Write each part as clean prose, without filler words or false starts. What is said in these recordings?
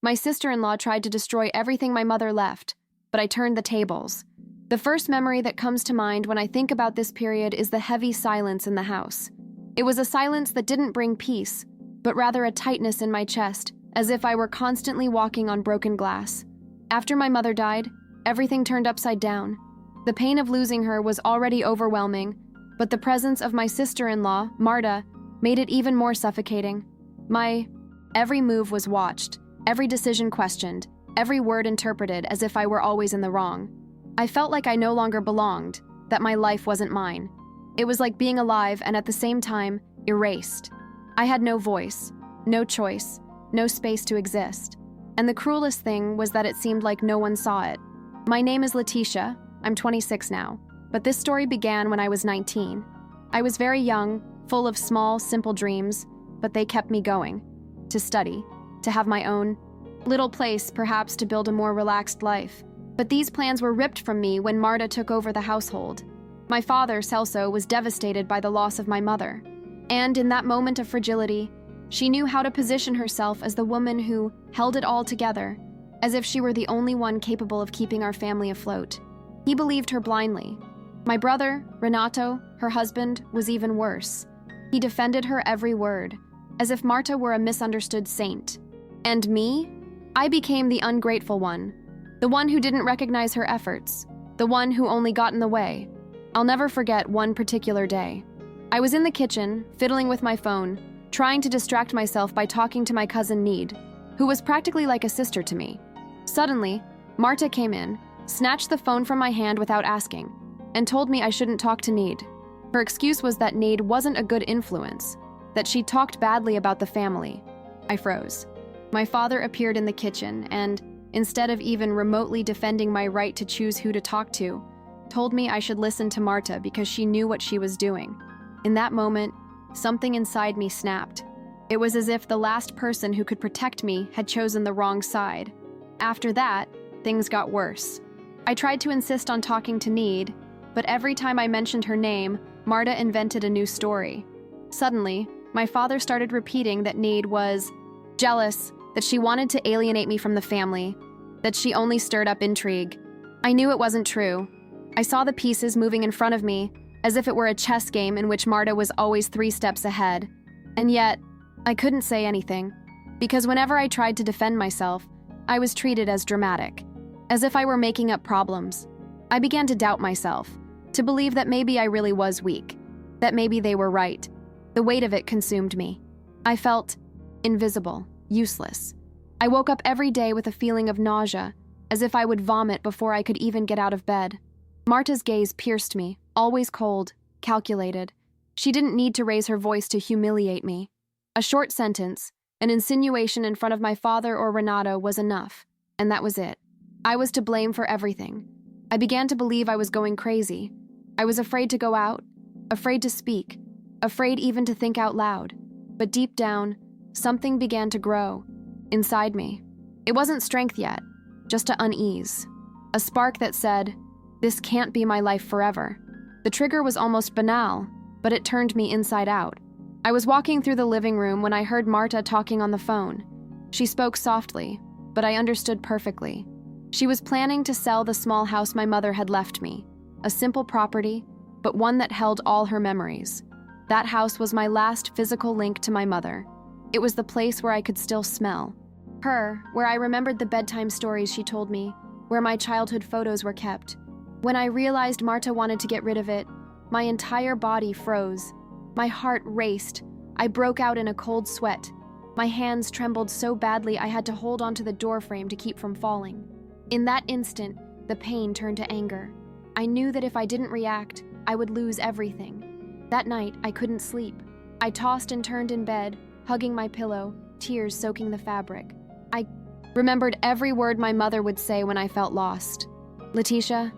My sister-in-law tried to destroy everything my mother left, but I turned the tables. The first memory that comes to mind when I think about this period is the heavy silence in the house. It was a silence that didn't bring peace, but rather a tightness in my chest, as if I were constantly walking on broken glass. After my mother died, everything turned upside down. The pain of losing her was already overwhelming, but the presence of my sister-in-law, Marta, made it even more suffocating. My every move was watched, every decision questioned, every word interpreted as if I were always in the wrong. I felt like I no longer belonged, that my life wasn't mine. It was like being alive and at the same time, erased. I had no voice, no choice, no space to exist. And the cruelest thing was that it seemed like no one saw it. My name is Letitia. I'm 26 now, but this story began when I was 19. I was very young, full of small, simple dreams, but they kept me going. To study, to have my own little place, perhaps to build a more relaxed life. But these plans were ripped from me when Marta took over the household. My father, Celso, was devastated by the loss of my mother. And in that moment of fragility, she knew how to position herself as the woman who held it all together, as if she were the only one capable of keeping our family afloat. He believed her blindly. My brother, Renato, her husband, was even worse. He defended her every word, as if Marta were a misunderstood saint. And me? I became the ungrateful one, the one who didn't recognize her efforts, the one who only got in the way. I'll never forget one particular day. I was in the kitchen, fiddling with my phone, trying to distract myself by talking to my cousin Need, who was practically like a sister to me. Suddenly, Marta came in, snatched the phone from my hand without asking, and told me I shouldn't talk to Need. Her excuse was that Need wasn't a good influence, that she talked badly about the family. I froze. My father appeared in the kitchen and, instead of even remotely defending my right to choose who to talk to, told me I should listen to Marta because she knew what she was doing. In that moment, something inside me snapped. It was as if the last person who could protect me had chosen the wrong side. After that, things got worse. I tried to insist on talking to Need, but every time I mentioned her name, Marta invented a new story. Suddenly, my father started repeating that Need was jealous, that she wanted to alienate me from the family, that she only stirred up intrigue. I knew it wasn't true. I saw the pieces moving in front of me, as if it were a chess game in which Marta was always 3 steps ahead. And yet, I couldn't say anything, because whenever I tried to defend myself, I was treated as dramatic, as if I were making up problems. I began to doubt myself, to believe that maybe I really was weak, that maybe they were right. The weight of it consumed me. I felt invisible, useless. I woke up every day with a feeling of nausea, as if I would vomit before I could even get out of bed. Marta's gaze pierced me, always cold, calculated. She didn't need to raise her voice to humiliate me. A short sentence, an insinuation in front of my father or Renato was enough, and that was it. I was to blame for everything. I began to believe I was going crazy. I was afraid to go out, afraid to speak, afraid even to think out loud. But deep down, something began to grow inside me. It wasn't strength yet, just an unease. A spark that said, "This can't be my life forever." The trigger was almost banal, but it turned me inside out. I was walking through the living room when I heard Marta talking on the phone. She spoke softly, but I understood perfectly. She was planning to sell the small house my mother had left me, a simple property, but one that held all her memories. That house was my last physical link to my mother. It was the place where I could still smell her, where I remembered the bedtime stories she told me, where my childhood photos were kept. When I realized Marta wanted to get rid of it, my entire body froze. My heart raced. I broke out in a cold sweat. My hands trembled so badly I had to hold onto the doorframe to keep from falling. In that instant, the pain turned to anger. I knew that if I didn't react, I would lose everything. That night, I couldn't sleep. I tossed and turned in bed, hugging my pillow, tears soaking the fabric. I remembered every word my mother would say when I felt lost. "Letitia,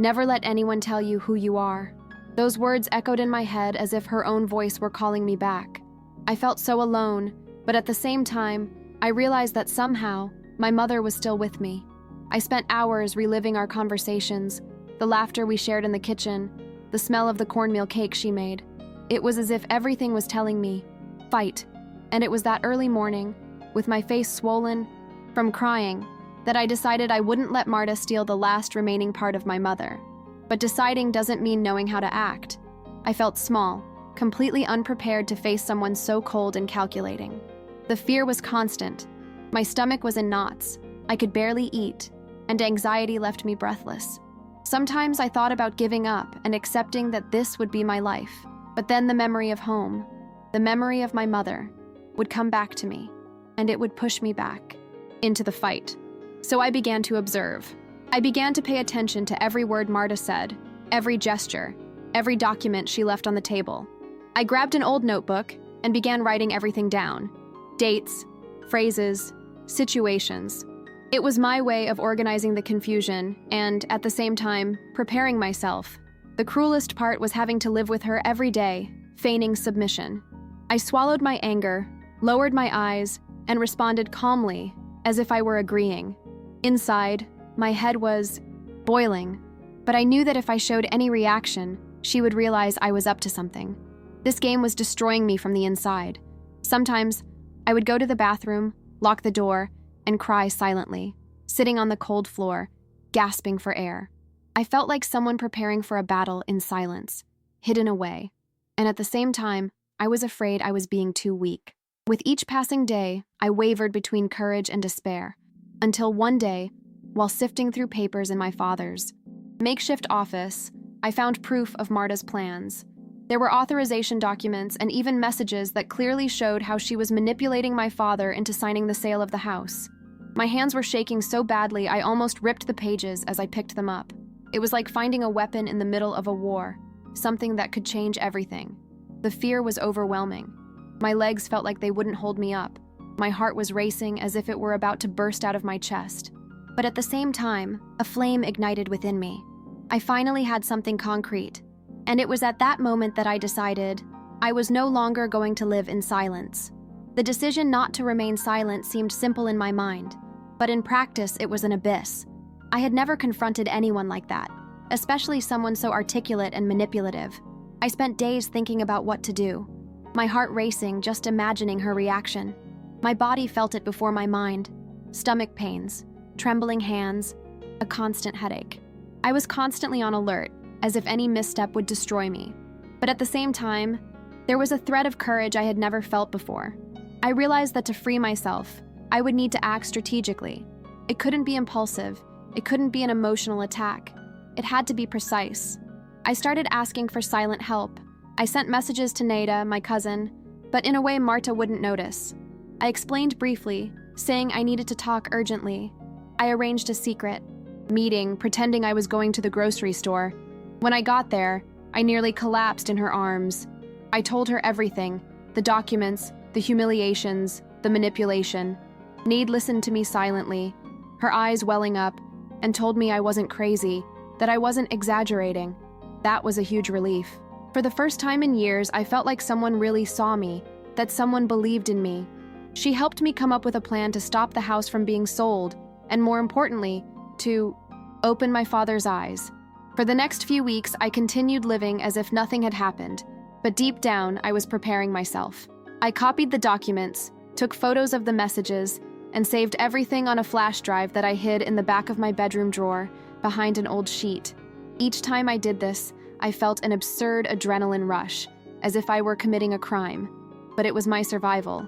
never let anyone tell you who you are." Those words echoed in my head as if her own voice were calling me back. I felt so alone, but at the same time, I realized that somehow, my mother was still with me. I spent hours reliving our conversations, the laughter we shared in the kitchen, the smell of the cornmeal cake she made. It was as if everything was telling me, fight. And it was that early morning, with my face swollen, from crying, that I decided I wouldn't let Marta steal the last remaining part of my mother. But deciding doesn't mean knowing how to act. I felt small, completely unprepared to face someone so cold and calculating. The fear was constant. My stomach was in knots. I could barely eat, and anxiety left me breathless. Sometimes I thought about giving up and accepting that this would be my life. But then the memory of home, the memory of my mother, would come back to me, and it would push me back into the fight. So I began to observe. I began to pay attention to every word Marta said, every gesture, every document she left on the table. I grabbed an old notebook and began writing everything down. Dates, phrases, situations. It was my way of organizing the confusion and, at the same time, preparing myself. The cruelest part was having to live with her every day, feigning submission. I swallowed my anger, lowered my eyes, and responded calmly, as if I were agreeing. Inside, my head was boiling, but I knew that if I showed any reaction, she would realize I was up to something. This game was destroying me from the inside. Sometimes, I would go to the bathroom, lock the door, and cry silently, sitting on the cold floor, gasping for air. I felt like someone preparing for a battle in silence, hidden away. And at the same time, I was afraid I was being too weak. With each passing day, I wavered between courage and despair, until one day, while sifting through papers in my father's makeshift office, I found proof of Marta's plans. There were authorization documents and even messages that clearly showed how she was manipulating my father into signing the sale of the house. My hands were shaking so badly I almost ripped the pages as I picked them up. It was like finding a weapon in the middle of a war, something that could change everything. The fear was overwhelming. My legs felt like they wouldn't hold me up. My heart was racing as if it were about to burst out of my chest. But at the same time, a flame ignited within me. I finally had something concrete. And it was at that moment that I decided I was no longer going to live in silence. The decision not to remain silent seemed simple in my mind, but in practice it was an abyss. I had never confronted anyone like that, especially someone so articulate and manipulative. I spent days thinking about what to do, my heart racing just imagining her reaction. My body felt it before my mind, stomach pains, trembling hands, a constant headache. I was constantly on alert, as if any misstep would destroy me. But at the same time, there was a thread of courage I had never felt before. I realized that to free myself, I would need to act strategically. It couldn't be impulsive. It couldn't be an emotional attack. It had to be precise. I started asking for silent help. I sent messages to Neda, my cousin, but in a way Marta wouldn't notice. I explained briefly, saying I needed to talk urgently. I arranged a secret meeting, pretending I was going to the grocery store. When I got there, I nearly collapsed in her arms. I told her everything, the documents, the humiliations, the manipulation. Nade listened to me silently, her eyes welling up, and told me I wasn't crazy, that I wasn't exaggerating. That was a huge relief. For the first time in years, I felt like someone really saw me, that someone believed in me. She helped me come up with a plan to stop the house from being sold, and more importantly, to open my father's eyes. For the next few weeks, I continued living as if nothing had happened, but deep down, I was preparing myself. I copied the documents, took photos of the messages, and saved everything on a flash drive that I hid in the back of my bedroom drawer behind an old sheet. Each time I did this, I felt an absurd adrenaline rush, as if I were committing a crime, but it was my survival.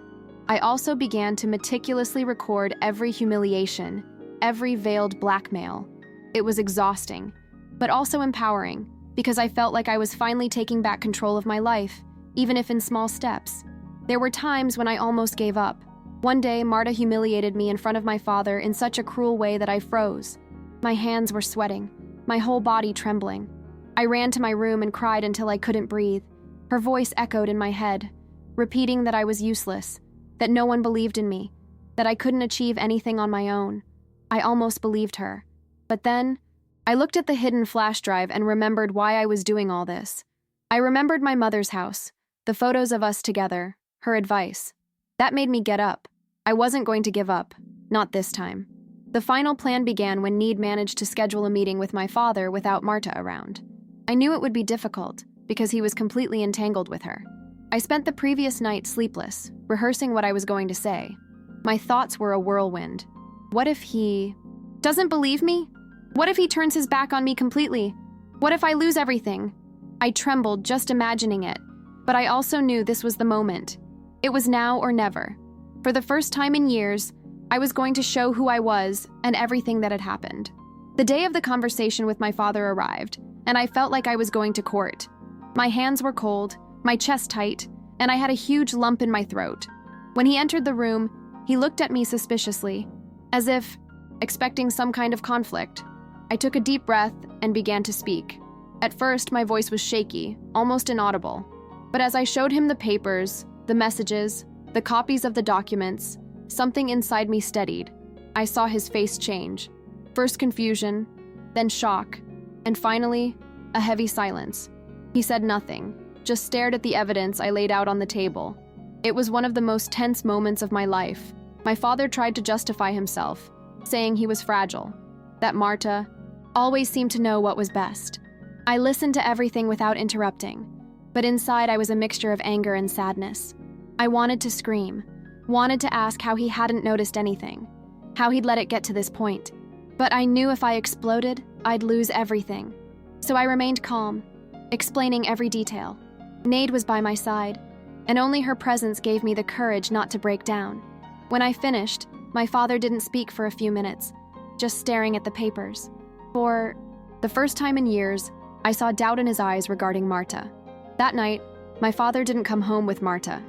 I also began to meticulously record every humiliation, every veiled blackmail. It was exhausting, but also empowering, because I felt like I was finally taking back control of my life, even if in small steps. There were times when I almost gave up. One day, Marta humiliated me in front of my father in such a cruel way that I froze. My hands were sweating, my whole body trembling. I ran to my room and cried until I couldn't breathe. Her voice echoed in my head, repeating that I was useless, that no one believed in me, that I couldn't achieve anything on my own. I almost believed her. But then, I looked at the hidden flash drive and remembered why I was doing all this. I remembered my mother's house, the photos of us together, her advice. That made me get up. I wasn't going to give up, not this time. The final plan began when Need managed to schedule a meeting with my father without Marta around. I knew it would be difficult, because he was completely entangled with her. I spent the previous night sleepless, rehearsing what I was going to say. My thoughts were a whirlwind. What if he doesn't believe me? What if he turns his back on me completely? What if I lose everything? I trembled just imagining it, but I also knew this was the moment. It was now or never. For the first time in years, I was going to show who I was and everything that had happened. The day of the conversation with my father arrived, and I felt like I was going to court. My hands were cold, my chest tight, and I had a huge lump in my throat. When he entered the room, he looked at me suspiciously, as if expecting some kind of conflict. I took a deep breath and began to speak. At first, my voice was shaky, almost inaudible. But as I showed him the papers, the messages, the copies of the documents, something inside me steadied. I saw his face change. First confusion, then shock, and finally, a heavy silence. He said nothing, just stared at the evidence I laid out on the table. It was one of the most tense moments of my life. My father tried to justify himself, saying he was fragile, that Marta always seemed to know what was best. I listened to everything without interrupting, but inside I was a mixture of anger and sadness. I wanted to scream, wanted to ask how he hadn't noticed anything, how he'd let it get to this point. But I knew if I exploded, I'd lose everything. So I remained calm, explaining every detail. Nade was by my side, and only her presence gave me the courage not to break down. When I finished, my father didn't speak for a few minutes, just staring at the papers. For the first time in years, I saw doubt in his eyes regarding Marta. That night, my father didn't come home with Marta.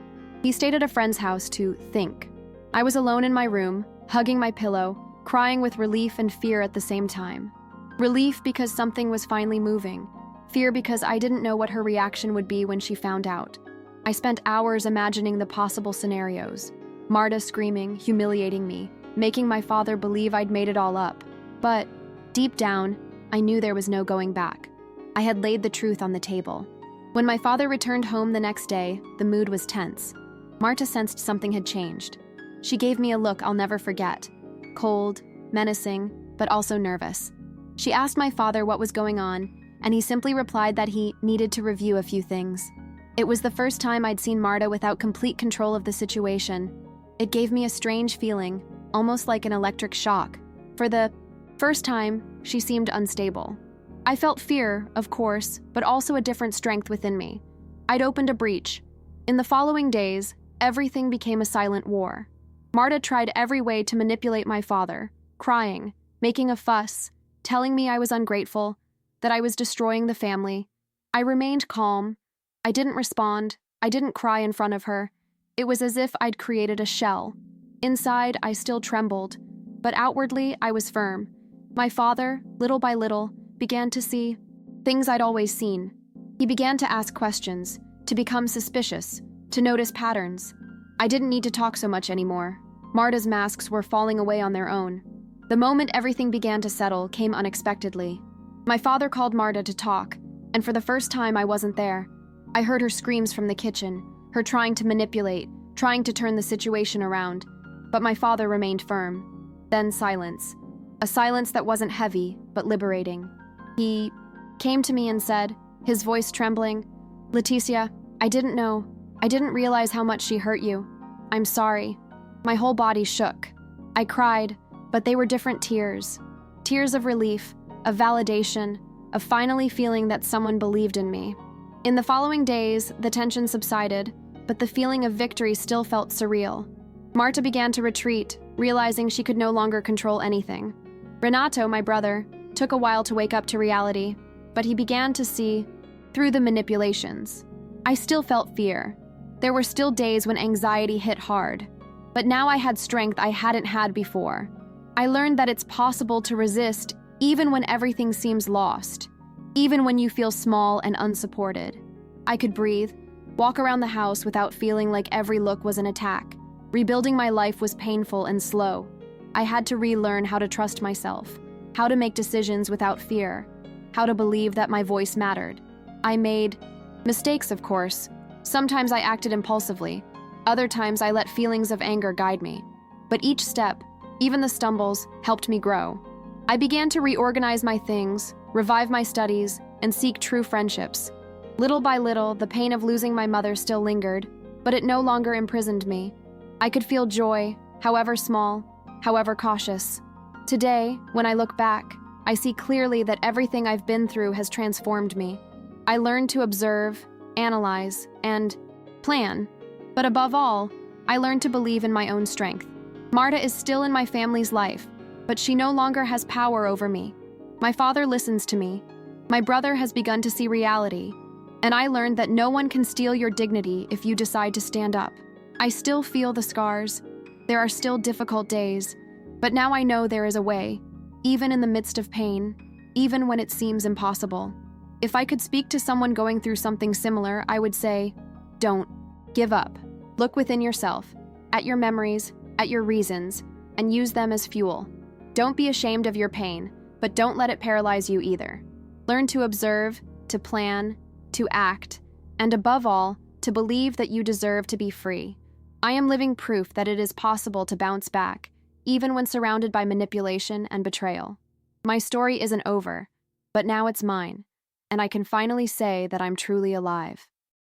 He stayed at a friend's house to think. I was alone in my room, hugging my pillow, crying with relief and fear at the same time. Relief because something was finally moving. Fear because I didn't know what her reaction would be when she found out. I spent hours imagining the possible scenarios. Marta screaming, humiliating me, making my father believe I'd made it all up. But deep down, I knew there was no going back. I had laid the truth on the table. When my father returned home the next day, the mood was tense. Marta sensed something had changed. She gave me a look I'll never forget. Cold, menacing, but also nervous. She asked my father what was going on, and he simply replied that he needed to review a few things. It was the first time I'd seen Marta without complete control of the situation. It gave me a strange feeling, almost like an electric shock. For the first time, she seemed unstable. I felt fear, of course, but also a different strength within me. I'd opened a breach. In the following days, everything became a silent war. Marta tried every way to manipulate my father, crying, making a fuss, telling me I was ungrateful, that I was destroying the family. I remained calm. I didn't respond. I didn't cry in front of her. It was as if I'd created a shell. Inside, I still trembled, but outwardly, I was firm. My father, little by little, began to see things I'd always seen. He began to ask questions, to become suspicious, to notice patterns. I didn't need to talk so much anymore. Marta's masks were falling away on their own. The moment everything began to settle came unexpectedly. My father called Marta to talk, and for the first time I wasn't there. I heard her screams from the kitchen, her trying to manipulate, trying to turn the situation around. But my father remained firm. Then silence. A silence that wasn't heavy, but liberating. He came to me and said, his voice trembling, "Leticia, I didn't know. I didn't realize how much she hurt you. I'm sorry." My whole body shook. I cried, but they were different tears. Tears of relief, of validation, of finally feeling that someone believed in me. In the following days, the tension subsided, but the feeling of victory still felt surreal. Marta began to retreat, realizing she could no longer control anything. Renato, my brother, took a while to wake up to reality, but he began to see through the manipulations. I still felt fear. There were still days when anxiety hit hard, but now I had strength I hadn't had before. I learned that it's possible to resist even when everything seems lost, even when you feel small and unsupported. I could breathe, walk around the house without feeling like every look was an attack. Rebuilding my life was painful and slow. I had to relearn how to trust myself, how to make decisions without fear, how to believe that my voice mattered. I made mistakes, of course. Sometimes I acted impulsively. Other times I let feelings of anger guide me. But each step, even the stumbles, helped me grow. I began to reorganize my things, revive my studies, and seek true friendships. Little by little, the pain of losing my mother still lingered, but it no longer imprisoned me. I could feel joy, however small, however cautious. Today, when I look back, I see clearly that everything I've been through has transformed me. I learned to observe, analyze, and plan. But above all, I learned to believe in my own strength. Marta is still in my family's life, but she no longer has power over me. My father listens to me. My brother has begun to see reality. And I learned that no one can steal your dignity if you decide to stand up. I still feel the scars. There are still difficult days. But now I know there is a way, even in the midst of pain, even when it seems impossible. If I could speak to someone going through something similar, I would say, don't give up. Look within yourself, at your memories, at your reasons, and use them as fuel. Don't be ashamed of your pain, but don't let it paralyze you either. Learn to observe, to plan, to act, and above all, to believe that you deserve to be free. I am living proof that it is possible to bounce back, even when surrounded by manipulation and betrayal. My story isn't over, but now it's mine, and I can finally say that I'm truly alive.